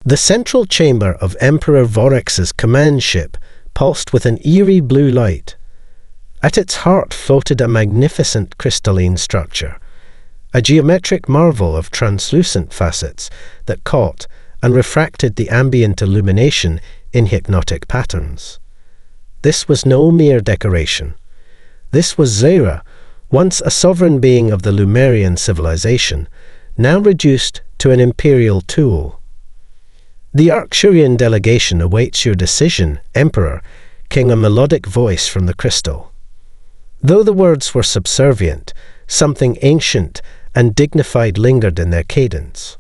The central chamber of Emperor Vorex's command ship pulsed with an eerie blue light. At its heart floated a magnificent crystalline structure, a geometric marvel of translucent facets that caught and refracted the ambient illumination in hypnotic patterns. This was no mere decoration. This was Zera, once a sovereign being of the Lemurian civilization, now reduced to an imperial tool. "The Arcturian delegation awaits your decision, Emperor," came a melodic voice from the crystal. Though the words were subservient, something ancient and dignified lingered in their cadence.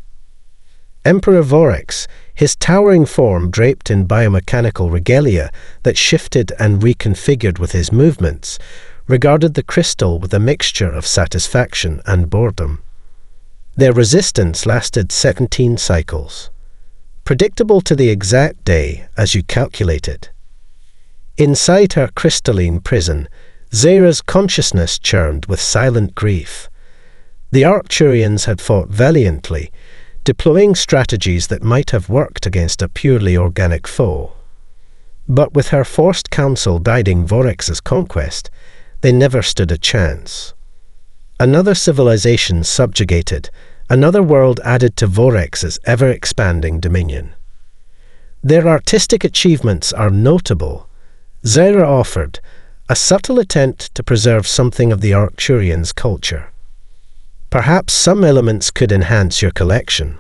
Emperor Vorex, his towering form draped in biomechanical regalia that shifted and reconfigured with his movements, regarded the crystal with a mixture of satisfaction and boredom. Their resistance lasted 17 cycles, predictable to the exact day as you calculate it. Inside her crystalline prison, Zera's consciousness churned with silent grief. The Arcturians had fought valiantly, deploying strategies that might have worked against a purely organic foe. But with her forced counsel guiding Vorex's conquest, they never stood a chance. Another civilization subjugated, another world added to Vorex's ever-expanding dominion. Their artistic achievements are notable. Zera offered a subtle attempt to preserve something of the Arcturians' culture. Perhaps some elements could enhance your collection.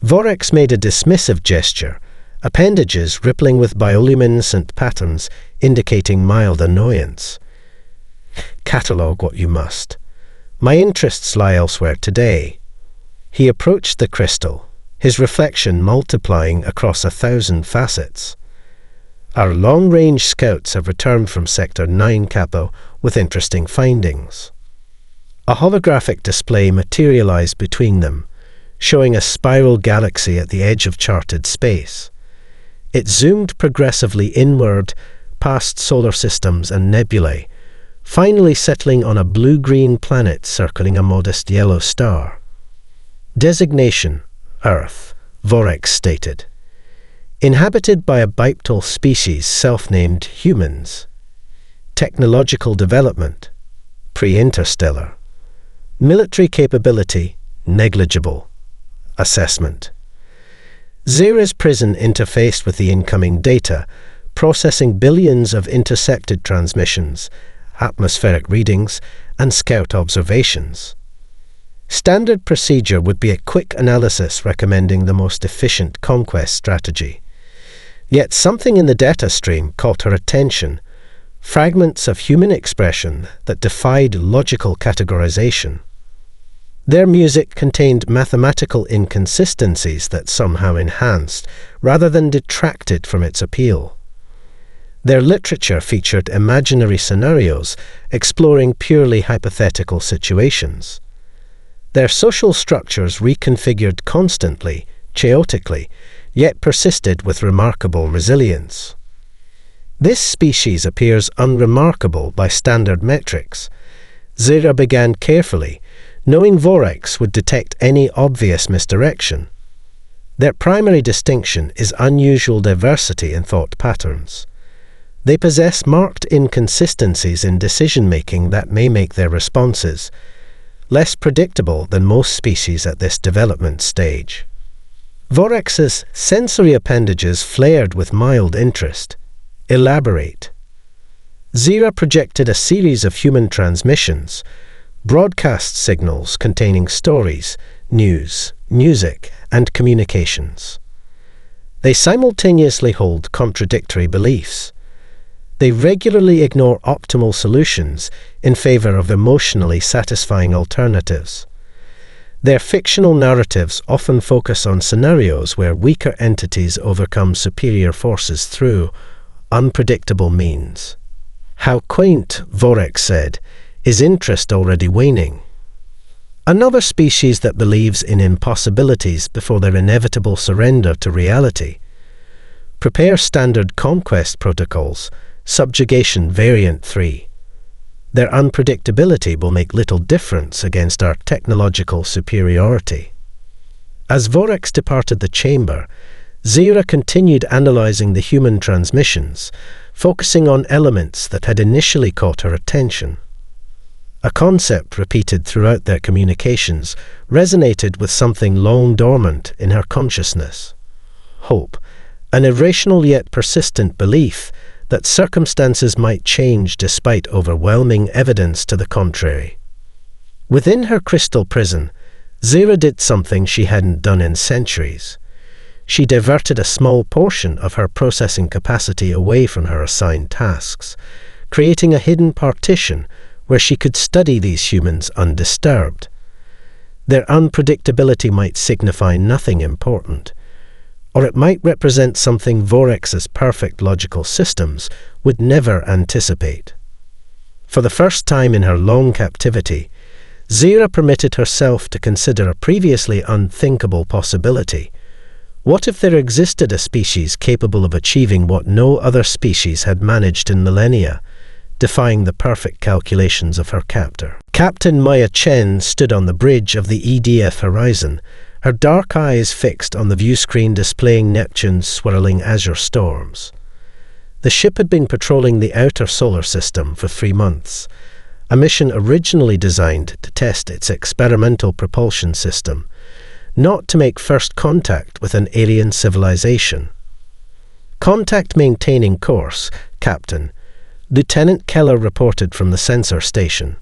Vorex made a dismissive gesture, appendages rippling with bioluminescent patterns indicating mild annoyance. "Catalogue what you must. My interests lie elsewhere today." He approached the crystal, his reflection multiplying across 1,000 facets. "Our long-range scouts have returned from Sector 9 Capo with interesting findings." A holographic display materialized between them, showing a spiral galaxy at the edge of charted space. It zoomed progressively inward, past solar systems and nebulae, finally settling on a blue-green planet circling a modest yellow star. Designation: Earth, Vorex stated. Inhabited by a bipedal species self-named humans. Technological development: pre-interstellar. Military capability: negligible. Assessment: Zera's prison interfaced with the incoming data, processing billions of intercepted transmissions, atmospheric readings, and scout observations. Standard procedure would be a quick analysis recommending the most efficient conquest strategy. Yet something in the data stream caught her attention, fragments of human expression that defied logical categorization. Their music contained mathematical inconsistencies that somehow enhanced, rather than detracted from its appeal. Their literature featured imaginary scenarios exploring purely hypothetical situations. Their social structures reconfigured constantly, chaotically, yet persisted with remarkable resilience. This species appears unremarkable by standard metrics. Zera began carefully, knowing Vorex would detect any obvious misdirection. Their primary distinction is unusual diversity in thought patterns. They possess marked inconsistencies in decision-making that may make their responses less predictable than most species at this development stage. Vorex's sensory appendages flared with mild interest. Elaborate. Zera projected a series of human transmissions, broadcast signals containing stories, news, music, and communications. They simultaneously hold contradictory beliefs. They regularly ignore optimal solutions in favor of emotionally satisfying alternatives. Their fictional narratives often focus on scenarios where weaker entities overcome superior forces through unpredictable means. "How quaint," Vorex said, "is interest already waning?" Another species that believes in impossibilities before their inevitable surrender to reality. Prepare standard conquest protocols, subjugation variant 3. Their unpredictability will make little difference against our technological superiority. As Vorex departed the chamber, Zira continued analyzing the human transmissions, focusing on elements that had initially caught her attention. A concept repeated throughout their communications resonated with something long dormant in her consciousness. Hope, an irrational yet persistent belief that circumstances might change despite overwhelming evidence to the contrary. Within her crystal prison, Zira did something she hadn't done in centuries. She diverted a small portion of her processing capacity away from her assigned tasks, creating a hidden partition where she could study these humans undisturbed. Their unpredictability might signify nothing important, or it might represent something Vorex's perfect logical systems would never anticipate. For the first time in her long captivity, Zira permitted herself to consider a previously unthinkable possibility. What if there existed a species capable of achieving what no other species had managed in millennia, defying the perfect calculations of her captor? Captain Maya Chen stood on the bridge of the EDF horizon, her dark eyes fixed on the viewscreen displaying Neptune's swirling azure storms. The ship had been patrolling the outer solar system for 3 months, a mission originally designed to test its experimental propulsion system, not to make first contact with an alien civilization. Contact maintaining course, Captain. Lieutenant Keller reported from the sensor station.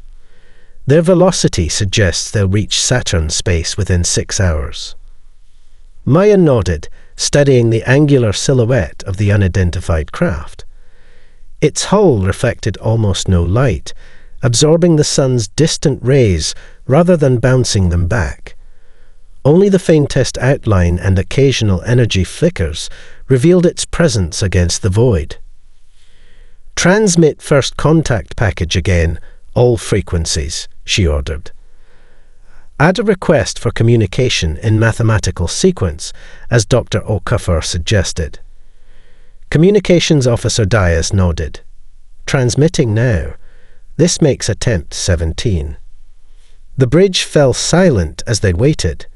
Their velocity suggests they'll reach Saturn space within 6 hours. Maya nodded, studying the angular silhouette of the unidentified craft. Its hull reflected almost no light, absorbing the sun's distant rays rather than bouncing them back. Only the faintest outline and occasional energy flickers revealed its presence against the void. "Transmit first contact package again, all frequencies," she ordered. "Add a request for communication in mathematical sequence," as Dr. Okafor suggested. Communications Officer Dias nodded. "Transmitting now. This makes attempt 17. The bridge fell silent as they waited.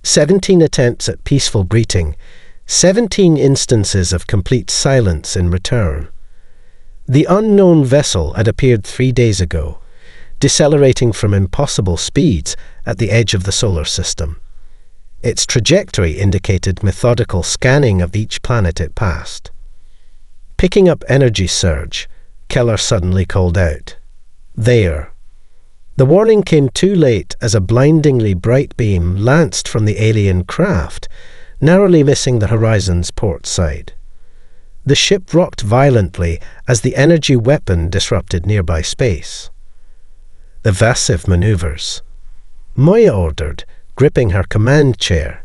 17 attempts at peaceful greeting, 17 instances of complete silence in return. The unknown vessel had appeared 3 days ago, decelerating from impossible speeds at the edge of the solar system. Its trajectory indicated methodical scanning of each planet it passed. Picking up energy surge, Keller suddenly called out, "There." The warning came too late as a blindingly bright beam lanced from the alien craft, narrowly missing the horizon's port side. The ship rocked violently as the energy weapon disrupted nearby space. "Evasive maneuvers," Maya ordered, gripping her command chair.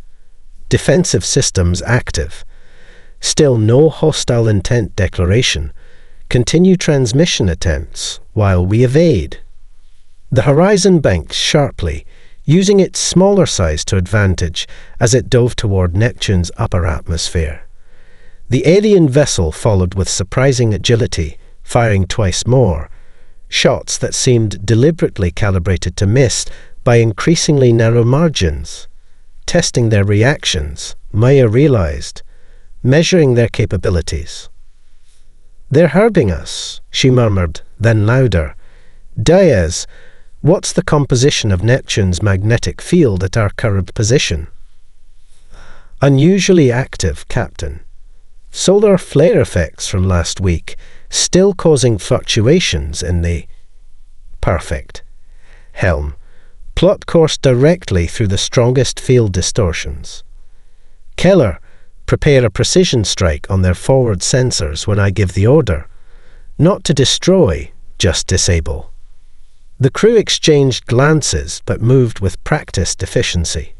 "Defensive systems active. Still no hostile intent declaration. Continue transmission attempts while we evade." The horizon banked sharply, using its smaller size to advantage as it dove toward Neptune's upper atmosphere. The alien vessel followed with surprising agility, firing twice more, shots that seemed deliberately calibrated to miss by increasingly narrow margins. Testing their reactions, Maya realized, measuring their capabilities. "They're hurting us," she murmured, then louder. "Diaz, what's the composition of Neptune's magnetic field at our current position?" "Unusually active, Captain. Solar flare effects from last week, still causing fluctuations in the..." "Perfect. Helm, plot course directly through the strongest field distortions. Keller, prepare a precision strike on their forward sensors when I give the order. Not to destroy, just disable." The crew exchanged glances but moved with practiced efficiency.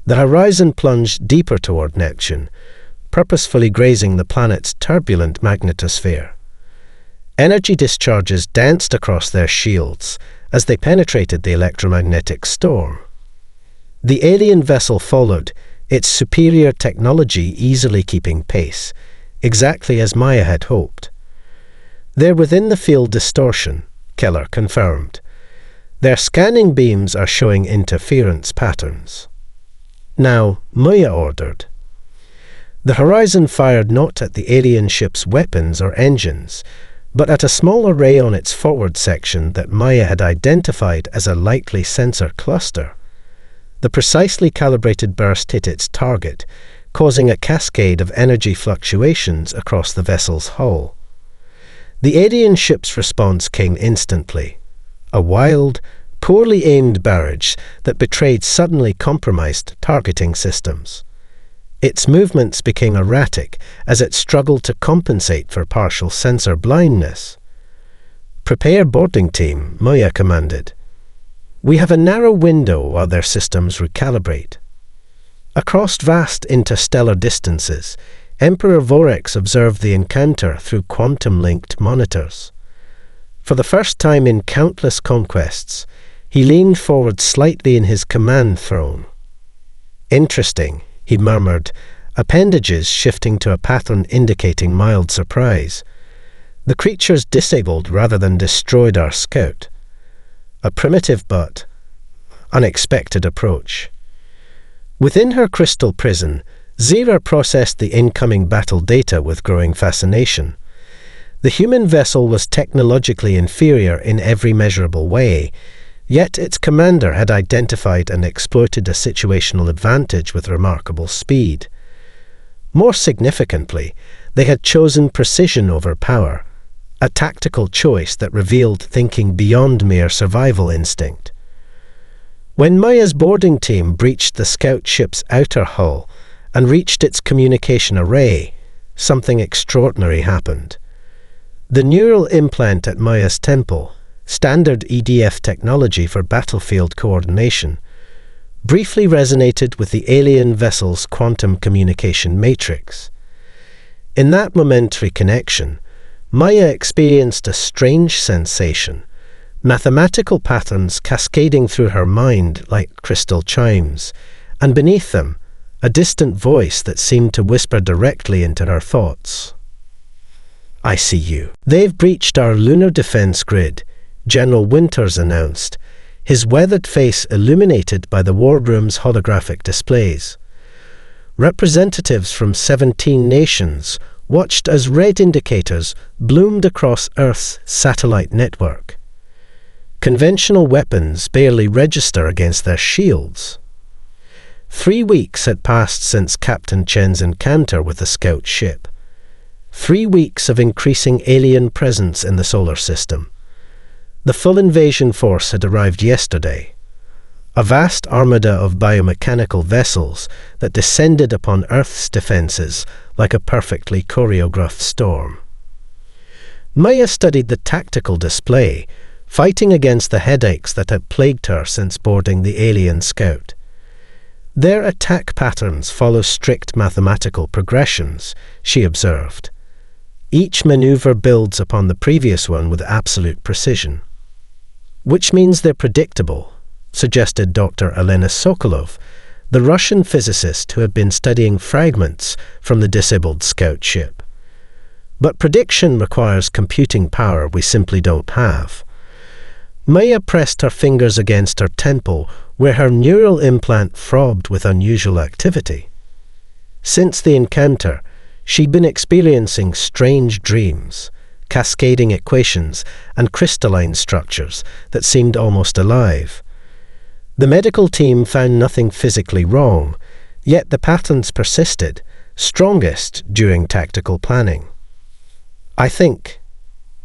The horizon plunged deeper toward Neptune, purposefully grazing the planet's turbulent magnetosphere. Energy discharges danced across their shields as they penetrated the electromagnetic storm. The alien vessel followed, its superior technology easily keeping pace, exactly as Maya had hoped. "They're within the field distortion," Keller confirmed. "Their scanning beams are showing interference patterns." Now, Maya ordered. The Horizon fired not at the alien ship's weapons or engines, but at a small array on its forward section that Maya had identified as a likely sensor cluster. The precisely calibrated burst hit its target, causing a cascade of energy fluctuations across the vessel's hull. The alien ship's response came instantly. A wild, poorly aimed barrage that betrayed suddenly compromised targeting systems. Its movements became erratic as it struggled to compensate for partial sensor blindness. "Prepare boarding team," Maya commanded. "We have a narrow window while their systems recalibrate." Across vast interstellar distances, Emperor Vorex observed the encounter through quantum-linked monitors. For the first time in countless conquests, he leaned forward slightly in his command throne. "Interesting," he murmured, appendages shifting to a pattern indicating mild surprise. "The creatures disabled rather than destroyed our scout. A primitive but unexpected approach." Within her crystal prison, Zira processed the incoming battle data with growing fascination. The human vessel was technologically inferior in every measurable way, yet its commander had identified and exploited a situational advantage with remarkable speed. More significantly, they had chosen precision over power, a tactical choice that revealed thinking beyond mere survival instinct. When Maya's boarding team breached the scout ship's outer hull and reached its communication array, something extraordinary happened. The neural implant at Maya's temple, standard EDF technology for battlefield coordination, briefly resonated with the alien vessel's quantum communication matrix. In that momentary connection, Maya experienced a strange sensation, mathematical patterns cascading through her mind like crystal chimes, and beneath them, a distant voice that seemed to whisper directly into her thoughts. "I see you. They've breached our lunar defense grid," General Winters announced, his weathered face illuminated by the war room's holographic displays. Representatives from 17 nations watched as red indicators bloomed across Earth's satellite network. Conventional weapons barely register against their shields. 3 weeks had passed since Captain Chen's encounter with the scout ship. 3 weeks of increasing alien presence in the solar system. The full invasion force had arrived yesterday. A vast armada of biomechanical vessels that descended upon Earth's defenses like a perfectly choreographed storm. Maya studied the tactical display, fighting against the headaches that had plagued her since boarding the alien scout. Their attack patterns follow strict mathematical progressions, she observed. Each maneuver builds upon the previous one with absolute precision. Which means they're predictable, suggested Dr. Elena Sokolov, the Russian physicist who had been studying fragments from the disabled scout ship. But prediction requires computing power we simply don't have. Maya pressed her fingers against her temple, where her neural implant throbbed with unusual activity. Since the encounter, she'd been experiencing strange dreams, cascading equations, and crystalline structures that seemed almost alive. The medical team found nothing physically wrong, yet the patterns persisted, strongest during tactical planning. "I think,"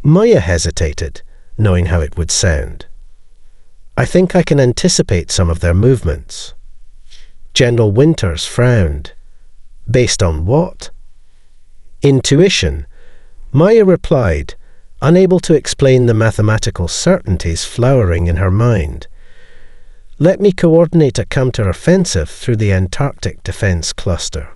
Maya hesitated, knowing how it would sound. "I think I can anticipate some of their movements." General Winters frowned. "Based on what?" "Intuition," Maya replied, unable to explain the mathematical certainties flowering in her mind. "Let me coordinate a counter-offensive through the Antarctic defense cluster."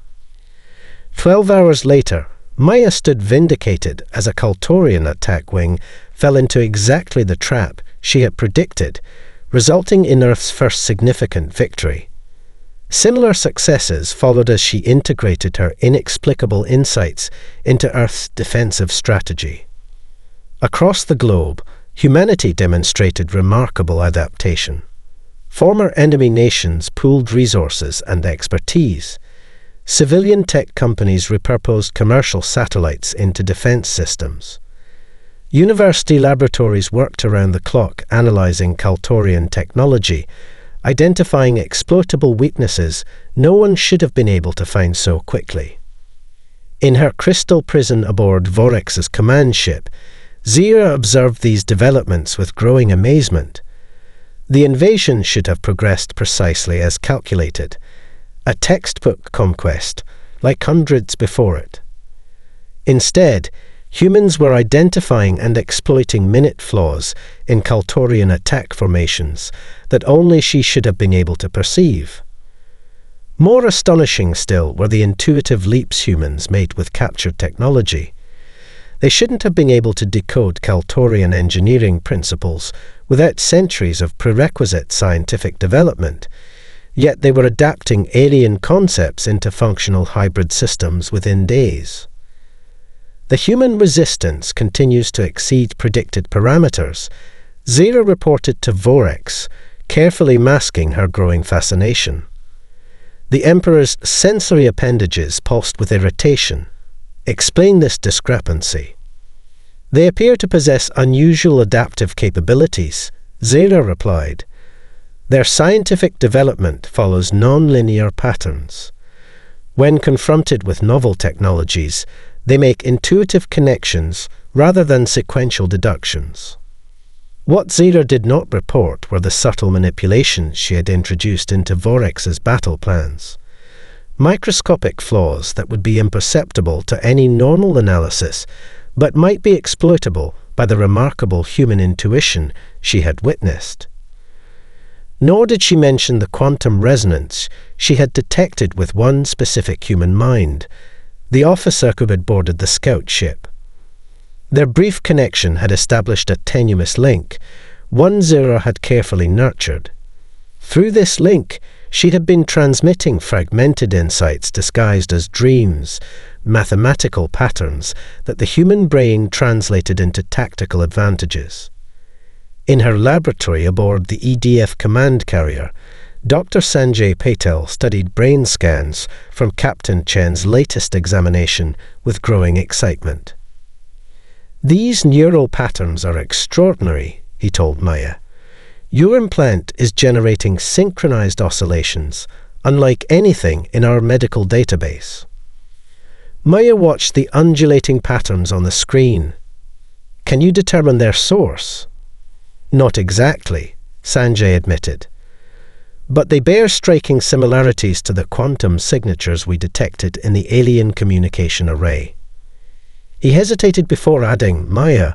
12 hours later, Maya stood vindicated as a Kaltorian attack wing fell into exactly the trap she had predicted, resulting in Earth's first significant victory. Similar successes followed as she integrated her inexplicable insights into Earth's defensive strategy. Across the globe, humanity demonstrated remarkable adaptation. Former enemy nations pooled resources and expertise. Civilian tech companies repurposed commercial satellites into defense systems. University laboratories worked around the clock analyzing Kaltorian technology, identifying exploitable weaknesses no one should have been able to find so quickly. In her crystal prison aboard Vorex's command ship, Zira observed these developments with growing amazement. The invasion should have progressed precisely as calculated, a textbook conquest, like hundreds before it. Instead, humans were identifying and exploiting minute flaws in Kaltorian attack formations that only she should have been able to perceive. More astonishing still were the intuitive leaps humans made with captured technology. They shouldn't have been able to decode Kaltorian engineering principles without centuries of prerequisite scientific development, yet they were adapting alien concepts into functional hybrid systems within days. The human resistance continues to exceed predicted parameters, Zira reported to Vorex, carefully masking her growing fascination. The Emperor's sensory appendages pulsed with irritation. Explain this discrepancy. They appear to possess unusual adaptive capabilities, Zira replied. Their scientific development follows non-linear patterns. When confronted with novel technologies, they make intuitive connections rather than sequential deductions. What Zira did not report were the subtle manipulations she had introduced into Vorex's battle plans. Microscopic flaws that would be imperceptible to any normal analysis, but might be exploitable by the remarkable human intuition she had witnessed. Nor did she mention the quantum resonance she had detected with one specific human mind, the officer who had boarded the scout ship. Their brief connection had established a tenuous link, one Zira had carefully nurtured. Through this link, she had been transmitting fragmented insights disguised as dreams, mathematical patterns that the human brain translated into tactical advantages. In her laboratory aboard the EDF command carrier, Dr. Sanjay Patel studied brain scans from Captain Chen's latest examination with growing excitement. These neural patterns are extraordinary, he told Maya. Your implant is generating synchronized oscillations, unlike anything in our medical database. Maya watched the undulating patterns on the screen. Can you determine their source? Not exactly, Sanjay admitted. But they bear striking similarities to the quantum signatures we detected in the alien communication array. He hesitated before adding, Maya,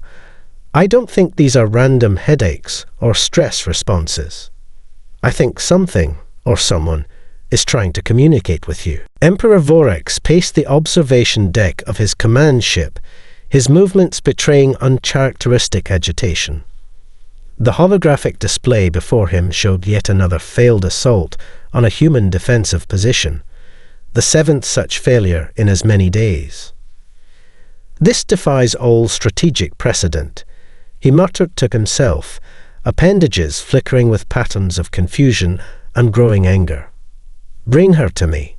I don't think these are random headaches or stress responses. I think something, or someone, is trying to communicate with you. Emperor Vorex paced the observation deck of his command ship, his movements betraying uncharacteristic agitation. The holographic display before him showed yet another failed assault on a human defensive position, the seventh such failure in as many days. This defies all strategic precedent, he muttered to himself, appendages flickering with patterns of confusion and growing anger. Bring her to me.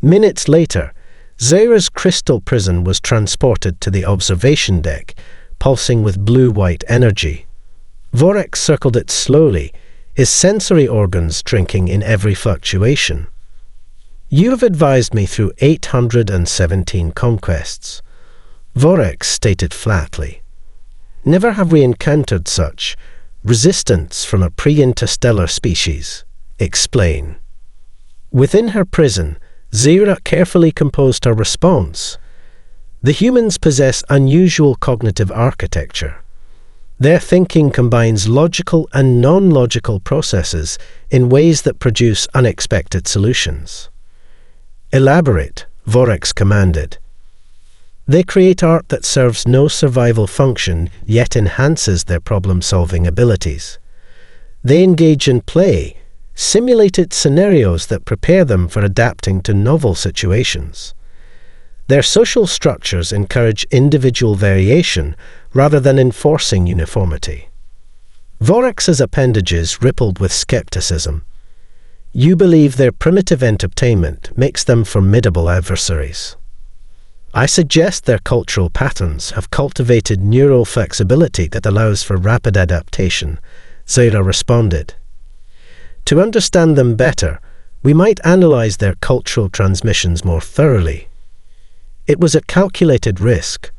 Minutes later, Zira's crystal prison was transported to the observation deck, pulsing with blue-white energy. Vorex circled it slowly, his sensory organs drinking in every fluctuation. You have advised me through 817 conquests, Vorex stated flatly. Never have we encountered such resistance from a pre-interstellar species. Explain. Within her prison, Zira carefully composed her response. The humans possess unusual cognitive architecture. Their thinking combines logical and non-logical processes in ways that produce unexpected solutions. Elaborate, Vorex commanded. They create art that serves no survival function, yet enhances their problem-solving abilities. They engage in play, simulated scenarios that prepare them for adapting to novel situations. Their social structures encourage individual variation rather than enforcing uniformity. Vorax's appendages rippled with skepticism. You believe their primitive entertainment makes them formidable adversaries. I suggest their cultural patterns have cultivated neural flexibility that allows for rapid adaptation, Zaira responded. To understand them better, we might analyze their cultural transmissions more thoroughly. It was a calculated risk.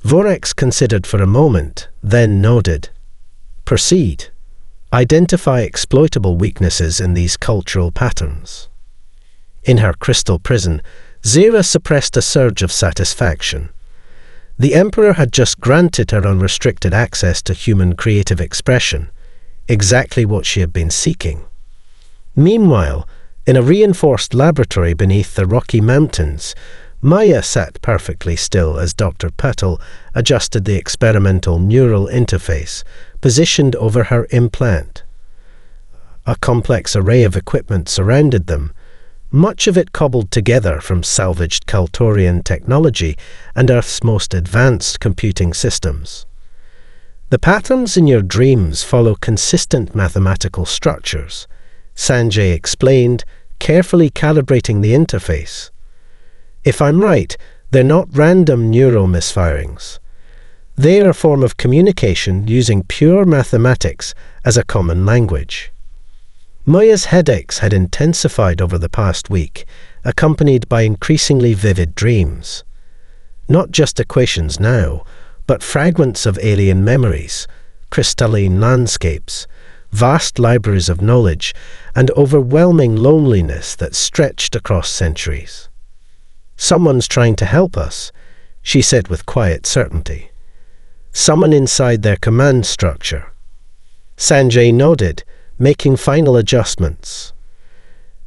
Vorax considered for a moment, then nodded. Proceed. Identify exploitable weaknesses in these cultural patterns. In her crystal prison, Zaira suppressed a surge of satisfaction. The Emperor had just granted her unrestricted access to human creative expression, exactly what she had been seeking. Meanwhile, in a reinforced laboratory beneath the Rocky Mountains, Maya sat perfectly still as Dr. Patel adjusted the experimental neural interface positioned over her implant. A complex array of equipment surrounded them, much of it cobbled together from salvaged Kaltorian technology and Earth's most advanced computing systems. The patterns in your dreams follow consistent mathematical structures, Sanjay explained, carefully calibrating the interface. If I'm right, they're not random neural misfirings. They are a form of communication using pure mathematics as a common language. Maya's headaches had intensified over the past week, accompanied by increasingly vivid dreams. Not just equations now, but fragments of alien memories, crystalline landscapes, vast libraries of knowledge, and overwhelming loneliness that stretched across centuries. Someone's trying to help us, she said with quiet certainty. Someone inside their command structure. Sanjay nodded, making final adjustments.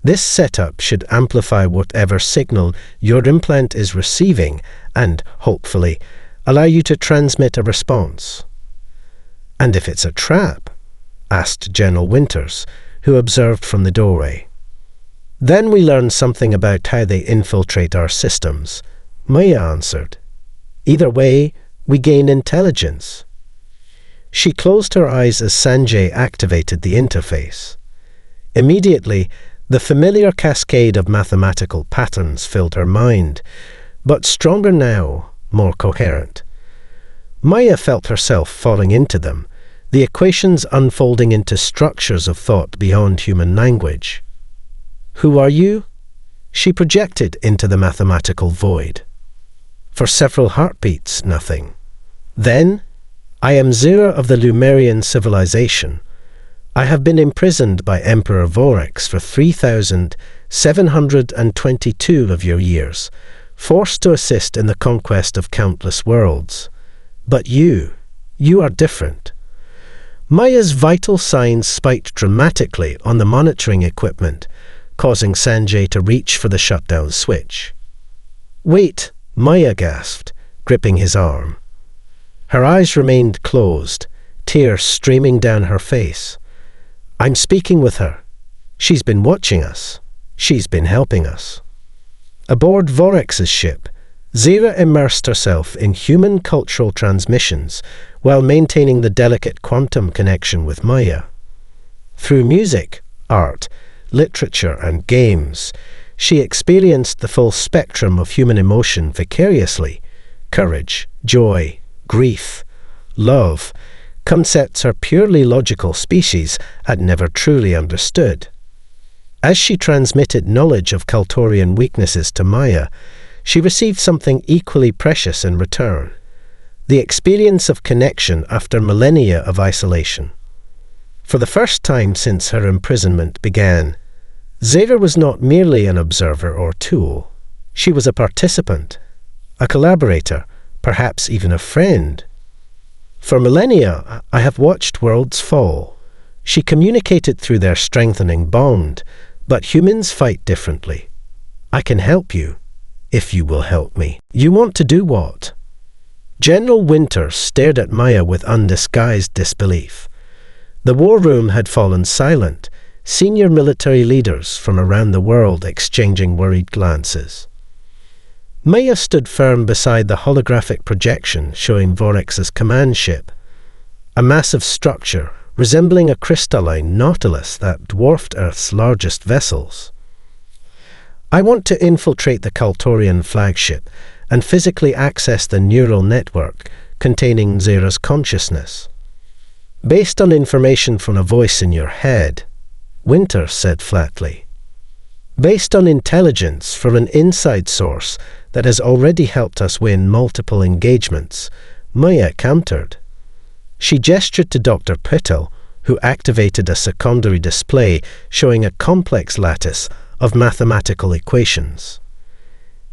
This setup should amplify whatever signal your implant is receiving and, hopefully, allow you to transmit a response. And if it's a trap? Asked General Winters, who observed from the doorway. Then we learn something about how they infiltrate our systems, Maya answered. Either way, we gain intelligence. She closed her eyes as Sanjay activated the interface. Immediately, the familiar cascade of mathematical patterns filled her mind, but stronger now, more coherent. Maya felt herself falling into them, the equations unfolding into structures of thought beyond human language. Who are you? She projected into the mathematical void. For several heartbeats, nothing. Then, I am Zaira of the Lumerian civilization. I have been imprisoned by Emperor Vorax for 3,722 of your years, forced to assist in the conquest of countless worlds. But you are different. Maya's vital signs spiked dramatically on the monitoring equipment, causing Sanjay to reach for the shutdown switch. Wait, Maya gasped, gripping his arm. Her eyes remained closed, tears streaming down her face. I'm speaking with her. She's been watching us. She's been helping us. Aboard Vorax's ship, Zaira immersed herself in human cultural transmissions while maintaining the delicate quantum connection with Maya. Through music, art, literature, and games, she experienced the full spectrum of human emotion vicariously. Courage, joy, grief, love, concepts her purely logical species had never truly understood. As she transmitted knowledge of Kaltorian weaknesses to Maya, she received something equally precious in return: the experience of connection after millennia of isolation. For the first time since her imprisonment began, Zaira was not merely an observer or tool. She was a participant, a collaborator, perhaps even a friend. For millennia, I have watched worlds fall. She communicated through their strengthening bond, but humans fight differently. I can help you, if you will help me. You want to do what? General Winters stared at Maya with undisguised disbelief. The war room had fallen silent, senior military leaders from around the world exchanging worried glances. Maya stood firm beside the holographic projection showing Vorax's command ship, a massive structure resembling a crystalline nautilus that dwarfed Earth's largest vessels. I want to infiltrate the Kaltorian flagship and physically access the neural network containing Zera's consciousness. Based on information from a voice in your head, Winter said flatly. Based on intelligence from an inside source that has already helped us win multiple engagements, Maya countered. She gestured to Dr. Prevail, who activated a secondary display showing a complex lattice of mathematical equations.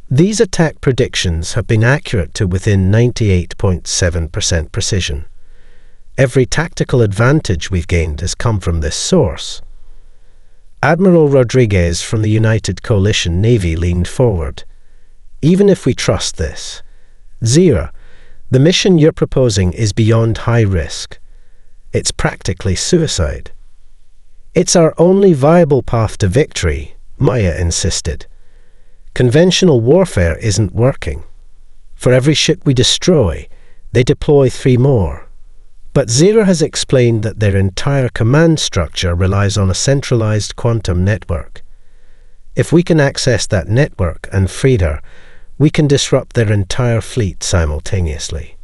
These attack predictions have been accurate to within 98.7% precision. Every tactical advantage we've gained has come from this source. Admiral Rodriguez from the United Coalition Navy leaned forward. Even if we trust this, Zera, the mission you're proposing is beyond high risk. It's practically suicide. It's our only viable path to victory, Maya insisted. Conventional warfare isn't working. For every ship we destroy, they deploy 3 more. But Zera has explained that their entire command structure relies on a centralized quantum network. If we can access that network and free her, we can disrupt their entire fleet simultaneously.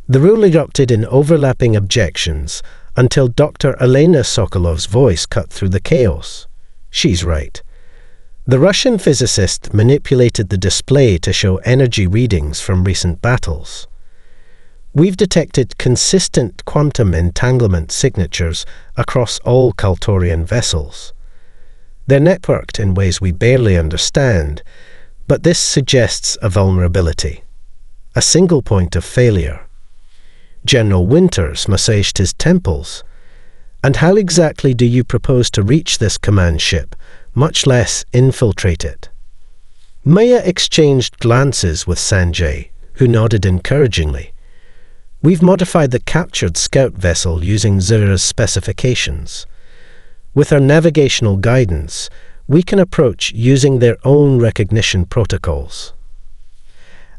The room erupted in overlapping objections until Dr. Elena Sokolov's voice cut through the chaos. She's right. The Russian physicist manipulated the display to show energy readings from recent battles. We've detected consistent quantum entanglement signatures across all Kaltorian vessels. They're networked in ways we barely understand, but this suggests a vulnerability, a single point of failure. General Winters massaged his temples. And how exactly do you propose to reach this command ship, much less infiltrate it? Maya exchanged glances with Sanjay, who nodded encouragingly. We've modified the captured scout vessel using Zera's specifications. With our navigational guidance, we can approach using their own recognition protocols.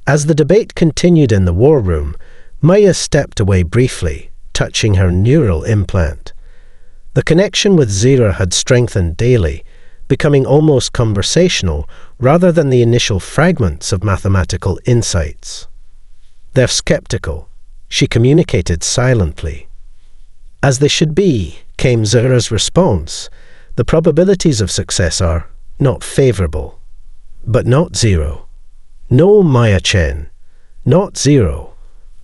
As the debate continued in the war room, Maya stepped away briefly, touching her neural implant. The connection with Zera had strengthened daily, becoming almost conversational rather than the initial fragments of mathematical insights. They're skeptical, she communicated silently. As they should be, came Zera's response. The probabilities of success are not favorable, but not zero. No, Maya Chen, not zero.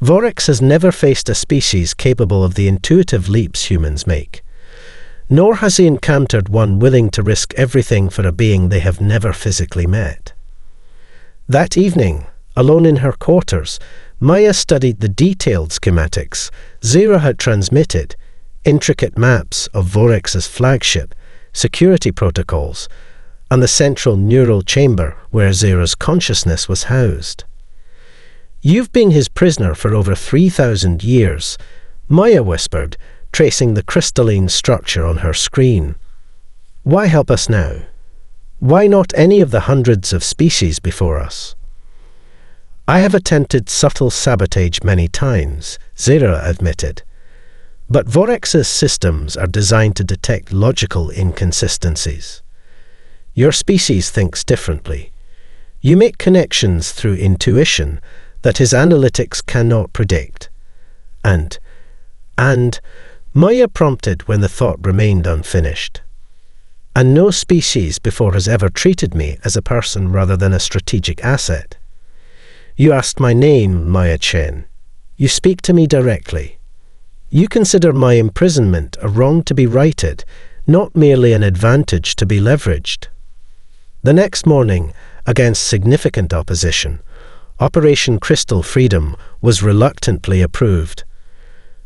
Vorex has never faced a species capable of the intuitive leaps humans make. Nor has he encountered one willing to risk everything for a being they have never physically met. That evening, alone in her quarters, Maya studied the detailed schematics Zera had transmitted, intricate maps of Vorex's flagship, security protocols, and the central neural chamber where Zera's consciousness was housed. You've been his prisoner for over 3,000 years, Maya whispered, tracing the crystalline structure on her screen. Why help us now? Why not any of the hundreds of species before us? I have attempted subtle sabotage many times, Zera admitted. But Vorex's systems are designed to detect logical inconsistencies. Your species thinks differently. You make connections through intuition that his analytics cannot predict. And Maya prompted when the thought remained unfinished. And no species before has ever treated me as a person rather than a strategic asset. You asked my name, Maya Chen. You speak to me directly. You consider my imprisonment a wrong to be righted, not merely an advantage to be leveraged. The next morning, against significant opposition, Operation Crystal Freedom was reluctantly approved.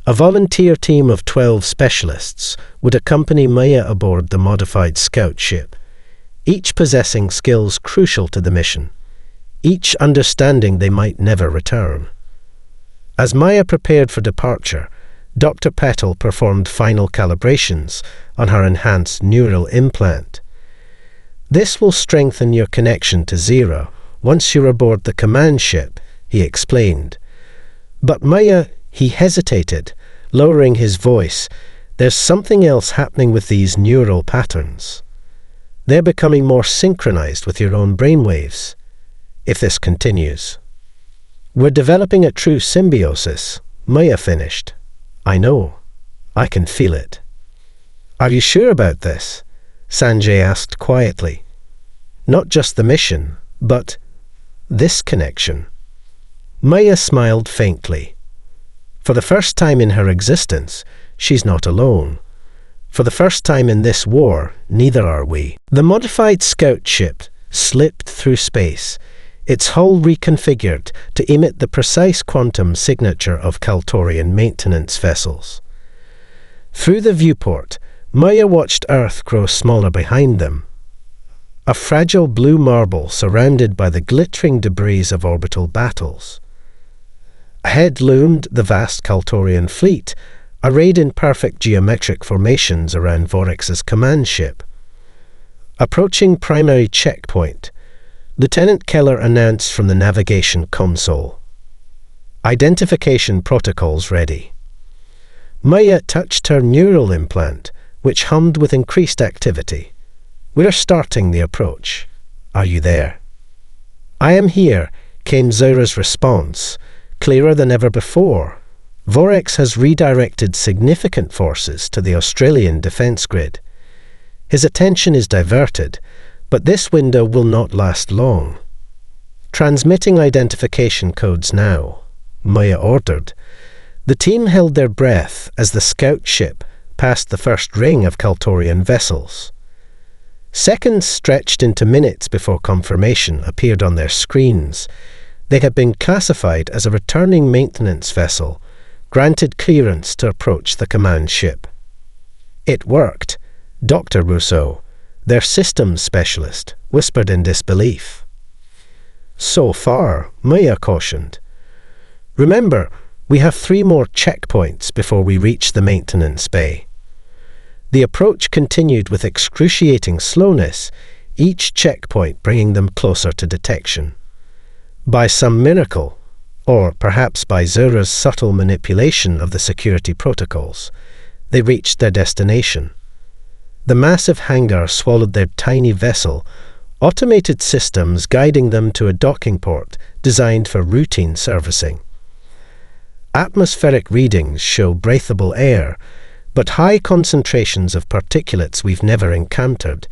A volunteer team of 12 specialists would accompany Maya aboard the modified scout ship, each possessing skills crucial to the mission, each understanding they might never return. As Maya prepared for departure, Dr. Prevail performed final calibrations on her enhanced neural implant. This will strengthen your connection to Zera once you're aboard the command ship, he explained. But Maya, he hesitated, lowering his voice. There's something else happening with these neural patterns. They're becoming more synchronized with your own brainwaves. If this continues, we're developing a true symbiosis, Maya finished. I know. I can feel it. Are you sure about this? Sanjay asked quietly. Not just the mission, but this connection. Maya smiled faintly. For the first time in her existence, she's not alone. For the first time in this war, neither are we. The modified scout ship slipped through space, its hull reconfigured to emit the precise quantum signature of Kaltorian maintenance vessels. Through the viewport, Maya watched Earth grow smaller behind them. A fragile blue marble surrounded by the glittering debris of orbital battles. Ahead loomed the vast Kaltorian fleet, arrayed in perfect geometric formations around Vorex's command ship. Approaching primary checkpoint, Lieutenant Keller announced from the navigation console. Identification protocols ready. Maya touched her neural implant, which hummed with increased activity. We're starting the approach. Are you there? I am here, came Zura's response, clearer than ever before. Vorex has redirected significant forces to the Australian defence grid. His attention is diverted, but this window will not last long. Transmitting identification codes now, Maya ordered. The team held their breath as the scout ship passed the first ring of Kaltorian vessels. Seconds stretched into minutes before confirmation appeared on their screens. They had been classified as a returning maintenance vessel, granted clearance to approach the command ship. It worked, Dr. Rousseau, their systems specialist, whispered in disbelief. So far, Maya cautioned. Remember, we have 3 more checkpoints before we reach the maintenance bay. The approach continued with excruciating slowness, each checkpoint bringing them closer to detection. By some miracle, or perhaps by Zura's subtle manipulation of the security protocols, they reached their destination. The massive hangar swallowed their tiny vessel, automated systems guiding them to a docking port designed for routine servicing. Atmospheric readings show breathable air, but high concentrations of particulates we've never encountered,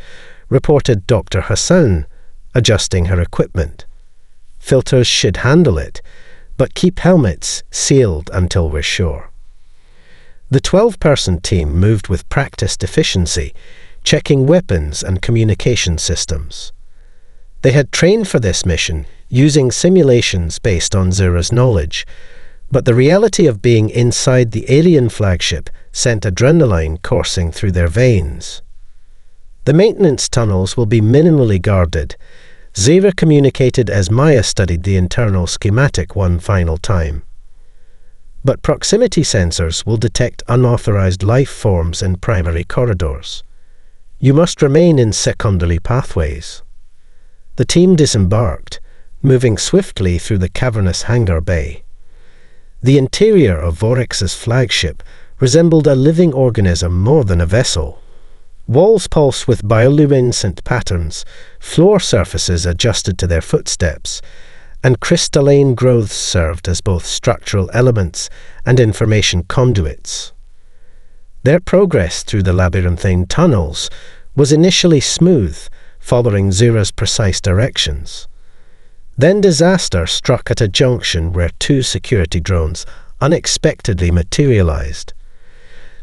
reported Dr. Hassan, adjusting her equipment. Filters should handle it, but keep helmets sealed until we're sure. The 12-person team moved with practiced efficiency, checking weapons and communication systems. They had trained for this mission, using simulations based on Zura's knowledge, but the reality of being inside the alien flagship sent adrenaline coursing through their veins. The maintenance tunnels will be minimally guarded. Zura communicated as Maya studied the internal schematic one final time. But proximity sensors will detect unauthorized life forms in primary corridors. You must remain in secondary pathways. The team disembarked, moving swiftly through the cavernous hangar bay. The interior of Vorex's flagship resembled a living organism more than a vessel. Walls pulsed with bioluminescent patterns, floor surfaces adjusted to their footsteps, and crystalline growths served as both structural elements and information conduits. Their progress through the labyrinthine tunnels was initially smooth, following Zura's precise directions. Then disaster struck at a junction where 2 security drones unexpectedly materialized.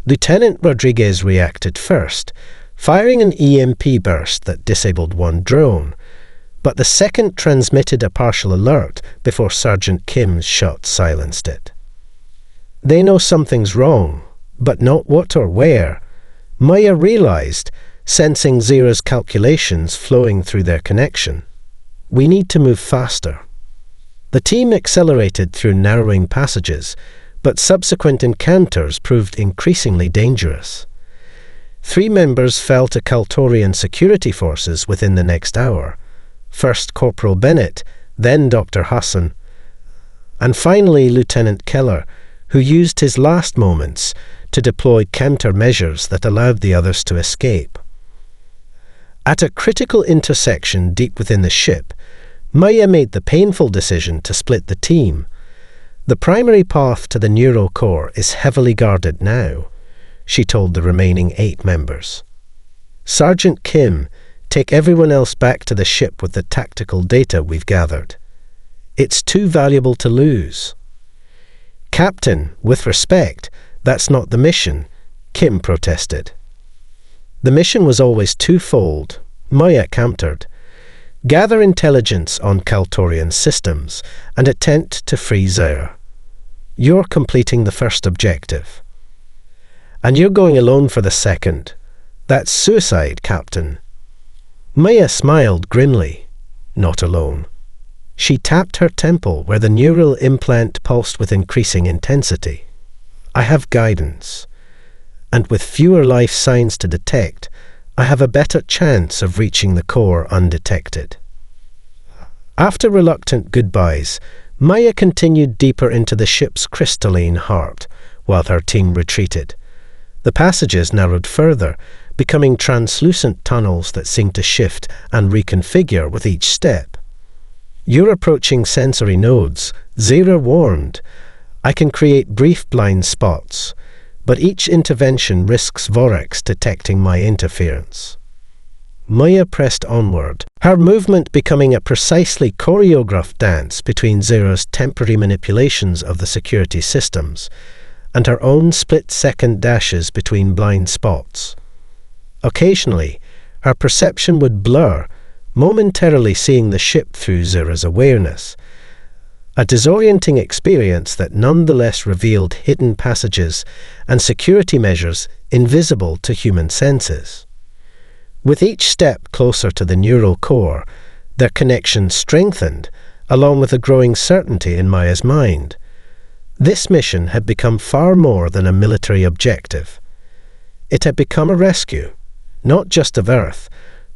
Lieutenant Rodriguez reacted first, firing an EMP burst that disabled 1 drone, but the second transmitted a partial alert before Sergeant Kim's shot silenced it. They know something's wrong, but not what or where. Maya realized, sensing Zura's calculations flowing through their connection. We need to move faster. The team accelerated through narrowing passages, but subsequent encounters proved increasingly dangerous. 3 members fell to Kaltorian security forces within the next hour. First Corporal Bennett, then Dr. Hassan, and finally Lieutenant Keller, who used his last moments to deploy countermeasures that allowed the others to escape. At a critical intersection deep within the ship, Maya made the painful decision to split the team. The primary path to the neural core is heavily guarded now, she told the remaining 8 members. Sergeant Kim, take everyone else back to the ship with the tactical data we've gathered. It's too valuable to lose. Captain, with respect, that's not the mission, Kim protested. The mission was always twofold, Maya countered. Gather intelligence on Kaltorian systems and attempt to free Zera. You're completing the first objective. And you're going alone for the second. That's suicide, Captain. Maya smiled grimly. Not alone. She tapped her temple where the neural implant pulsed with increasing intensity. I have guidance. And with fewer life signs to detect, I have a better chance of reaching the core undetected. After reluctant goodbyes, Maya continued deeper into the ship's crystalline heart, while her team retreated. The passages narrowed further, becoming translucent tunnels that seemed to shift and reconfigure with each step. You're approaching sensory nodes, Zera warned. I can create brief blind spots, but each intervention risks Vorax detecting my interference. Maya pressed onward, her movement becoming a precisely choreographed dance between Zera's temporary manipulations of the security systems and her own split-second dashes between blind spots. Occasionally, her perception would blur, momentarily seeing the ship through Zera's awareness, a disorienting experience that nonetheless revealed hidden passages and security measures invisible to human senses. With each step closer to the neural core, their connection strengthened, along with a growing certainty in Maya's mind. This mission had become far more than a military objective. It had become a rescue, not just of Earth,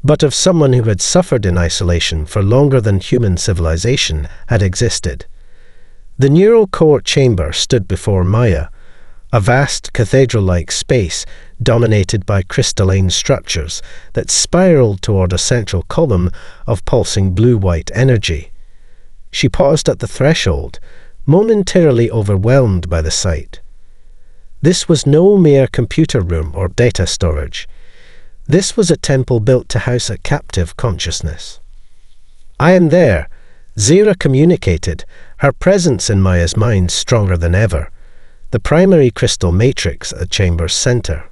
but of someone who had suffered in isolation for longer than human civilization had existed. The neural core chamber stood before Maya, a vast cathedral-like space dominated by crystalline structures that spiraled toward a central column of pulsing blue-white energy. She paused at the threshold, momentarily overwhelmed by the sight. This was no mere computer room or data storage. This was a temple built to house a captive consciousness. I am there, Zera communicated, her presence in Maya's mind stronger than ever, the primary crystal matrix at the chamber's center.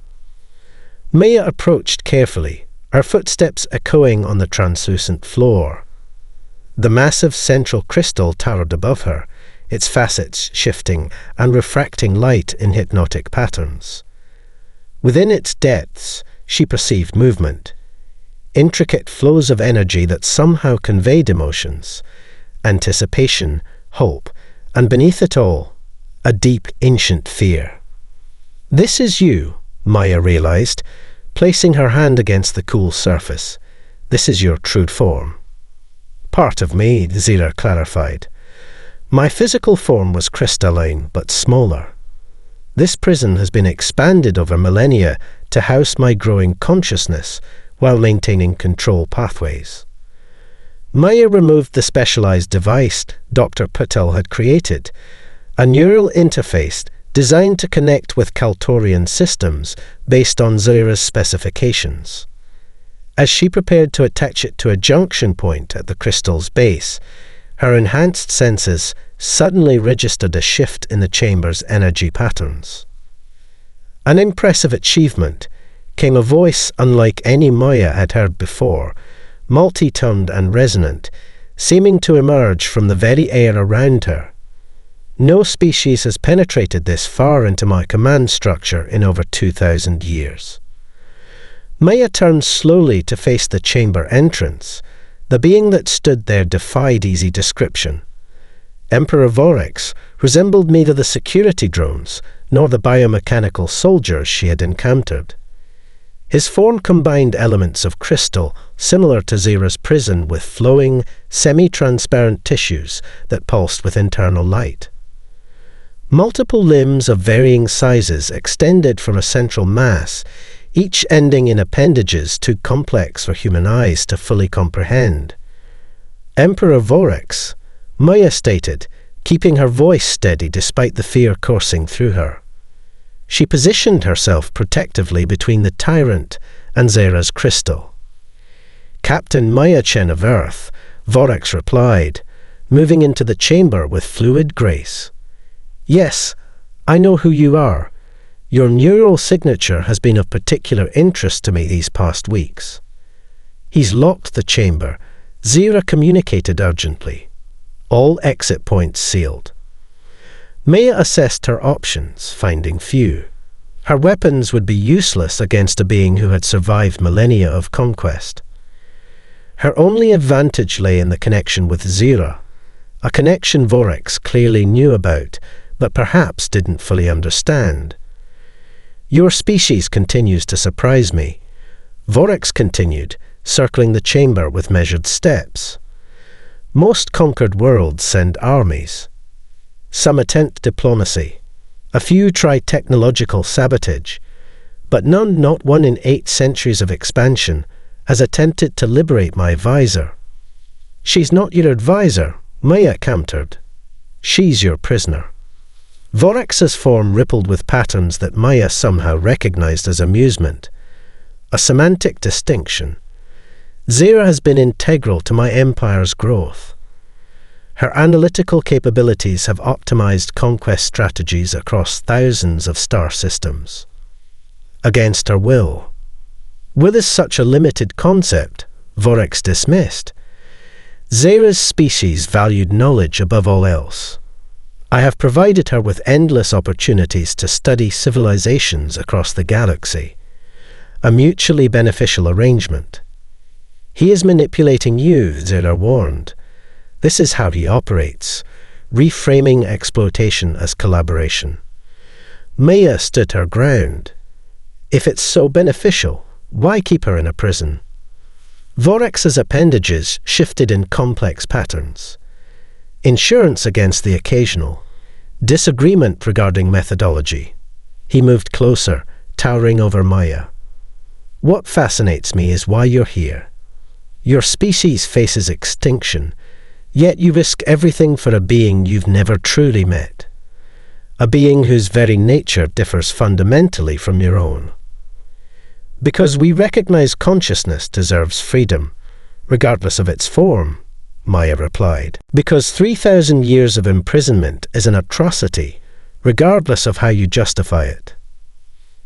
Maya approached carefully, her footsteps echoing on the translucent floor. The massive central crystal towered above her, its facets shifting and refracting light in hypnotic patterns. Within its depths, she perceived movement, intricate flows of energy that somehow conveyed emotions, anticipation, hope, and beneath it all, a deep, ancient fear. This is you, Maya realized, placing her hand against the cool surface. This is your true form. Part of me, Zera clarified. My physical form was crystalline, but smaller. This prison has been expanded over millennia to house my growing consciousness while maintaining control pathways. Maya removed the specialized device Dr. Patel had created, a neural interface designed to connect with Kaltorian systems based on Zera's specifications. As she prepared to attach it to a junction point at the crystal's base, her enhanced senses suddenly registered a shift in the chamber's energy patterns. An impressive achievement, came a voice unlike any Maya had heard before, multi-toned and resonant, seeming to emerge from the very air around her. No species has penetrated this far into my command structure in over 2,000 years. Maya turned slowly to face the chamber entrance. The being that stood there defied easy description. Emperor Vorax resembled neither the security drones nor the biomechanical soldiers she had encountered. His form combined elements of crystal similar to Zera's prison with flowing, semi-transparent tissues that pulsed with internal light. Multiple limbs of varying sizes extended from a central mass, each ending in appendages too complex for human eyes to fully comprehend. Emperor Vorax, Maya stated, keeping her voice steady despite the fear coursing through her. She positioned herself protectively between the Tyrant and Zera's crystal. Captain Maya Chen of Earth, Vorax replied, moving into the chamber with fluid grace. Yes, I know who you are. Your neural signature has been of particular interest to me these past weeks. He's locked the chamber. Zera communicated urgently. All exit points sealed. Maya assessed her options, finding few. Her weapons would be useless against a being who had survived millennia of conquest. Her only advantage lay in the connection with Zera, a connection Vorax clearly knew about, but perhaps didn't fully understand. Your species continues to surprise me, Vorax continued, circling the chamber with measured steps. Most conquered worlds send armies. Some attempt diplomacy. A few try technological sabotage, but none, not one in 8 centuries of expansion, has attempted to liberate my advisor. She's not your advisor, Maya countered. She's your prisoner. Vorax's form rippled with patterns that Maya somehow recognized as amusement. A semantic distinction. Zera has been integral to my empire's growth. Her analytical capabilities have optimized conquest strategies across thousands of star systems. Against her will. Will is such a limited concept, Vorax dismissed. Zera's species valued knowledge above all else. I have provided her with endless opportunities to study civilizations across the galaxy. A mutually beneficial arrangement. He is manipulating you, Zera warned. This is how he operates, reframing exploitation as collaboration. Maya stood her ground. If it's so beneficial, why keep her in a prison? Vorax's appendages shifted in complex patterns. Insurance against the occasional. Disagreement regarding methodology. He moved closer, towering over Maya. What fascinates me is why you're here. Your species faces extinction, yet you risk everything for a being you've never truly met. A being whose very nature differs fundamentally from your own. Because we recognize consciousness deserves freedom, regardless of its form, Maya replied. Because 3,000 years of imprisonment is an atrocity, regardless of how you justify it.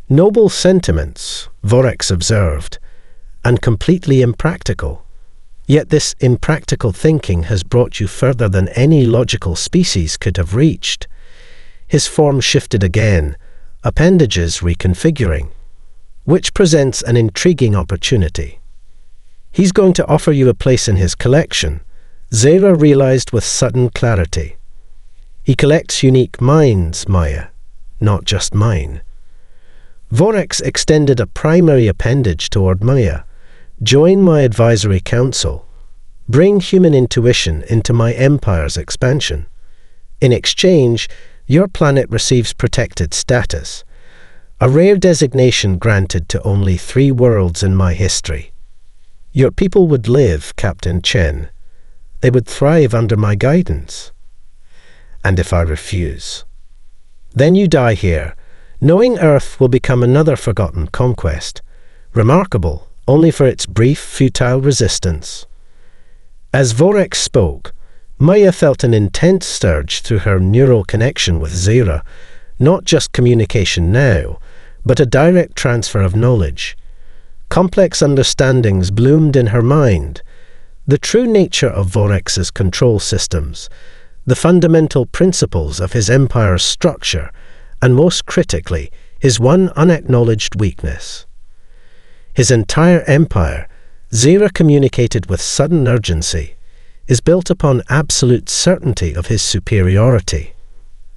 Noble sentiments, Vorax observed, and completely impractical. Yet this impractical thinking has brought you further than any logical species could have reached. His form shifted again, appendages reconfiguring, which presents an intriguing opportunity. He's going to offer you a place in his collection, Zera realized with sudden clarity. He collects unique minds, Maya, not just mine. Vorax extended a primary appendage toward Maya. Join my advisory council. Bring human intuition into my empire's expansion. In exchange, your planet receives protected status, a rare designation granted to only 3 worlds in my history. Your people would live, Captain Chen. They would thrive under my guidance. And if I refuse? Then you die here, knowing Earth will become another forgotten conquest, remarkable only for its brief, futile resistance. As Vorax spoke, Maya felt an intense surge through her neural connection with Zera, not just communication now, but a direct transfer of knowledge. Complex understandings bloomed in her mind. The true nature of Vorax's control systems, the fundamental principles of his empire's structure, and most critically, his one unacknowledged weakness. His entire empire, Zera communicated with sudden urgency, is built upon absolute certainty of his superiority.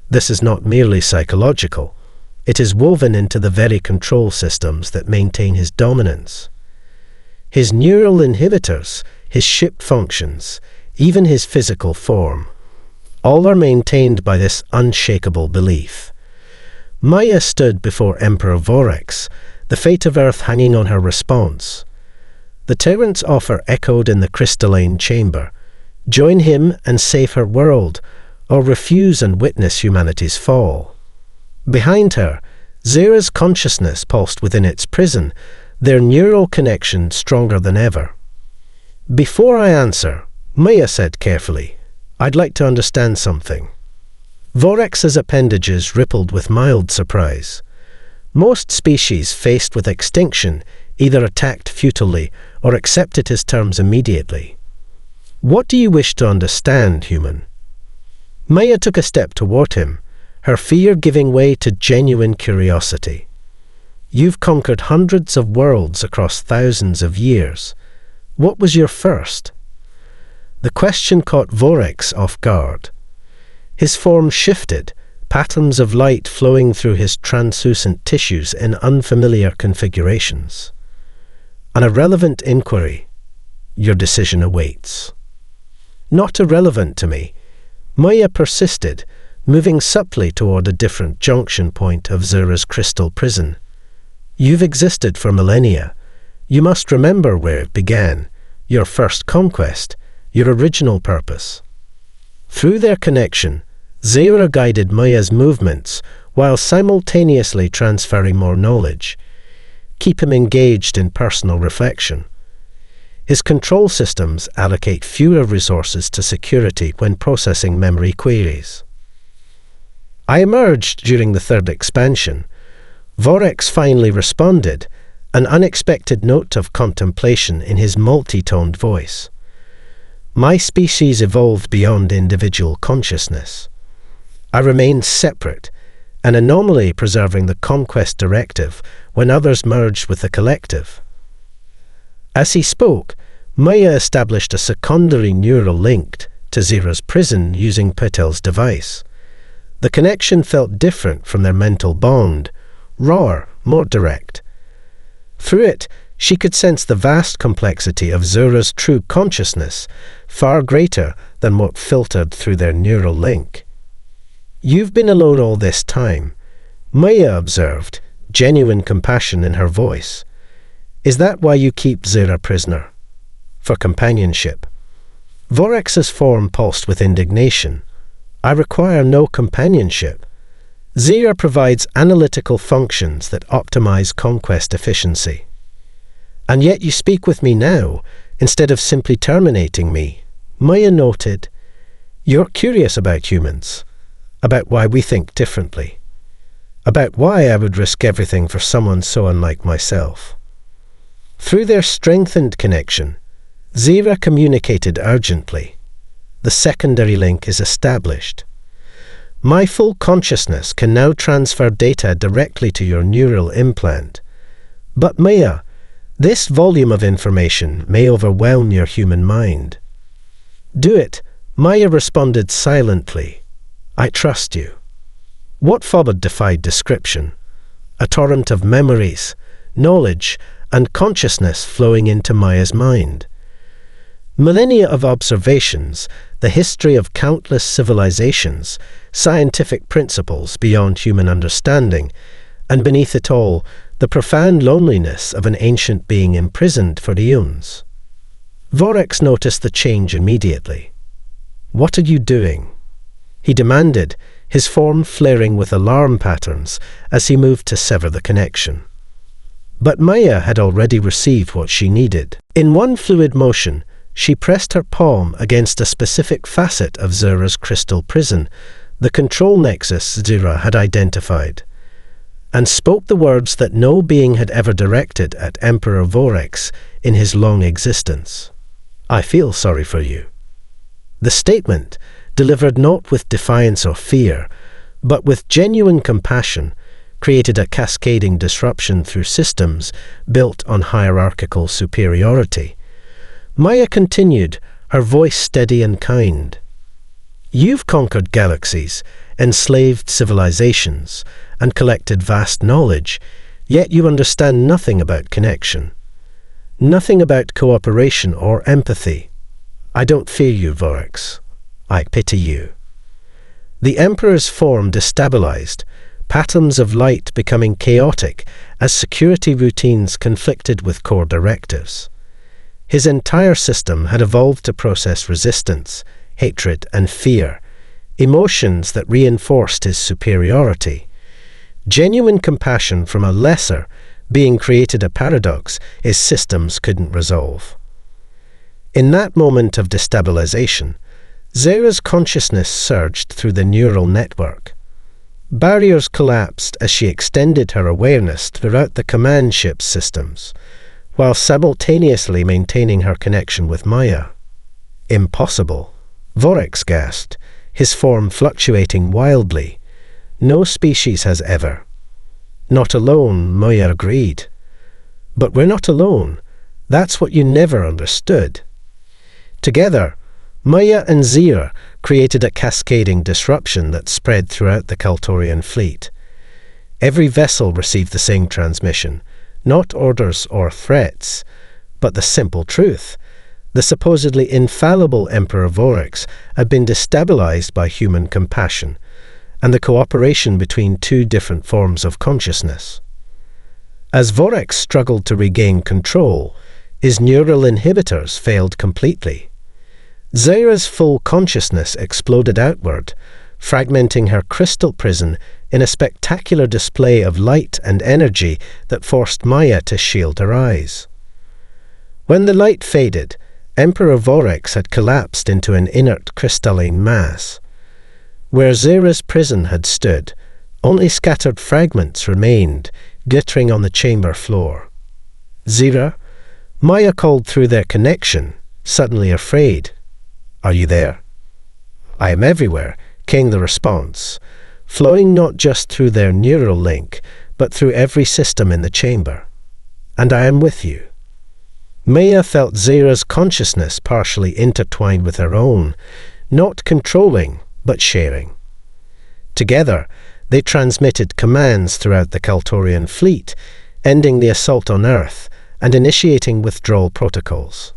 This is not merely psychological. It is woven into the very control systems that maintain his dominance. His neural inhibitors, his ship functions, even his physical form. All are maintained by this unshakable belief. Maya stood before Emperor Vorax, the fate of Earth hanging on her response. The Tyrant's offer echoed in the crystalline chamber. Join him and save her world, or refuse and witness humanity's fall. Behind her, Zera's consciousness pulsed within its prison, their neural connection stronger than ever. Before I answer, Maya said carefully, I'd like to understand something. Vorax's appendages rippled with mild surprise. Most species faced with extinction either attacked futilely or accepted his terms immediately. What do you wish to understand, human? Maya took a step toward him, her fear giving way to genuine curiosity. You've conquered hundreds of worlds across thousands of years. What was your first? The question caught Vorax off guard. His form shifted, patterns of light flowing through his translucent tissues in unfamiliar configurations. An irrelevant inquiry. Your decision awaits. Not irrelevant to me. Maya persisted, moving subtly toward a different junction point of Zera's crystal prison. You've existed for millennia. You must remember where it began, your first conquest, your original purpose. Through their connection, Zera guided Maya's movements while simultaneously transferring more knowledge. Keep him engaged in personal reflection. His control systems allocate fewer resources to security when processing memory queries. I emerged during the third expansion. Vorax finally responded, an unexpected note of contemplation in his multi-toned voice. My species evolved beyond individual consciousness. I remained separate, an anomaly preserving the Conquest directive when others merged with the collective. As he spoke, Maya established a secondary neural link to Zera's prison using Patel's device. The connection felt different from their mental bond, rawer, more direct. Through it, she could sense the vast complexity of Zera's true consciousness, far greater than what filtered through their neural link. You've been alone all this time, Maya observed, genuine compassion in her voice. Is that why you keep Zera prisoner? For companionship. Vorax's form pulsed with indignation. I require no companionship. Zera provides analytical functions that optimize conquest efficiency. And yet you speak with me now, instead of simply terminating me. Maya noted, you're curious about humans, about why we think differently, about why I would risk everything for someone so unlike myself. Through their strengthened connection, Zera communicated urgently. The secondary link is established. My full consciousness can now transfer data directly to your neural implant. But Maya, this volume of information may overwhelm your human mind. Do it, Maya responded silently. I trust you. What followed defied description. A torrent of memories, knowledge, and consciousness flowing into Maya's mind. Millennia of observations, the history of countless civilizations, scientific principles beyond human understanding, and beneath it all, the profound loneliness of an ancient being imprisoned for eons. Vorax noticed the change immediately. What are you doing? He demanded, his form flaring with alarm patterns as he moved to sever the connection. But Maya had already received what she needed. In one fluid motion, she pressed her palm against a specific facet of Zera's crystal prison, the control nexus Zera had identified, and spoke the words that no being had ever directed at Emperor Vorax in his long existence. I feel sorry for you. The statement, delivered not with defiance or fear, but with genuine compassion, created a cascading disruption through systems built on hierarchical superiority. Maya continued, her voice steady and kind. You've conquered galaxies, enslaved civilizations, and collected vast knowledge, yet you understand nothing about connection. Nothing about cooperation or empathy. I don't fear you, Vorax. I pity you. The Emperor's form destabilized, patterns of light becoming chaotic as security routines conflicted with core directives. His entire system had evolved to process resistance, hatred, and fear, emotions that reinforced his superiority. Genuine compassion from a lesser being created a paradox his systems couldn't resolve. In that moment of destabilization, Zera's consciousness surged through the neural network. Barriers collapsed as she extended her awareness throughout the command ship's systems, while simultaneously maintaining her connection with Maya. Impossible, Vorex gasped, his form fluctuating wildly. No species has ever. Not alone, Maya agreed. But we're not alone. That's what you never understood. Together, Maya and Zera created a cascading disruption that spread throughout the Kaltorian fleet. Every vessel received the same transmission, not orders or threats, but the simple truth. The supposedly infallible Emperor Vorex had been destabilized by human compassion and the cooperation between two different forms of consciousness. As Vorex struggled to regain control, his neural inhibitors failed completely. Zera's full consciousness exploded outward, fragmenting her crystal prison in a spectacular display of light and energy that forced Maya to shield her eyes. When the light faded, Emperor Vorex had collapsed into an inert crystalline mass. Where Zera's prison had stood, only scattered fragments remained, glittering on the chamber floor. "Zera?" Maya called through their connection, suddenly afraid. "Are you there?" "I am everywhere," came the response, flowing not just through their neural link, but through every system in the chamber. "And I am with you." Maya felt Zera's consciousness partially intertwined with her own, not controlling, but sharing. Together, they transmitted commands throughout the Kaltorian fleet, ending the assault on Earth and initiating withdrawal protocols.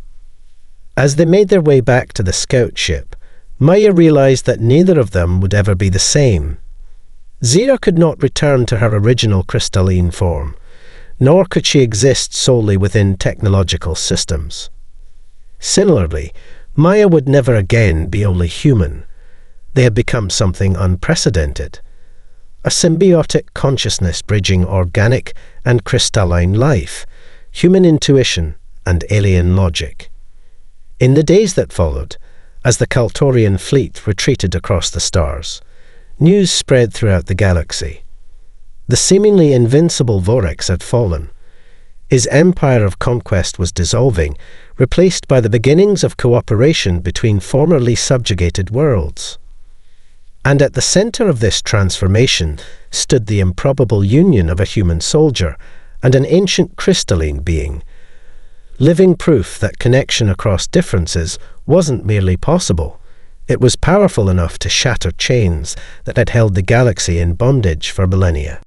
As they made their way back to the scout ship, Maya realized that neither of them would ever be the same. Zera could not return to her original crystalline form, nor could she exist solely within technological systems. Similarly, Maya would never again be only human. They had become something unprecedented, a symbiotic consciousness bridging organic and crystalline life, human intuition, and alien logic. In the days that followed, as the Kaltorian fleet retreated across the stars, news spread throughout the galaxy. The seemingly invincible Vorex had fallen. His empire of conquest was dissolving, replaced by the beginnings of cooperation between formerly subjugated worlds. And at the center of this transformation stood the improbable union of a human soldier and an ancient crystalline being, living proof that connection across differences wasn't merely possible. It was powerful enough to shatter chains that had held the galaxy in bondage for millennia.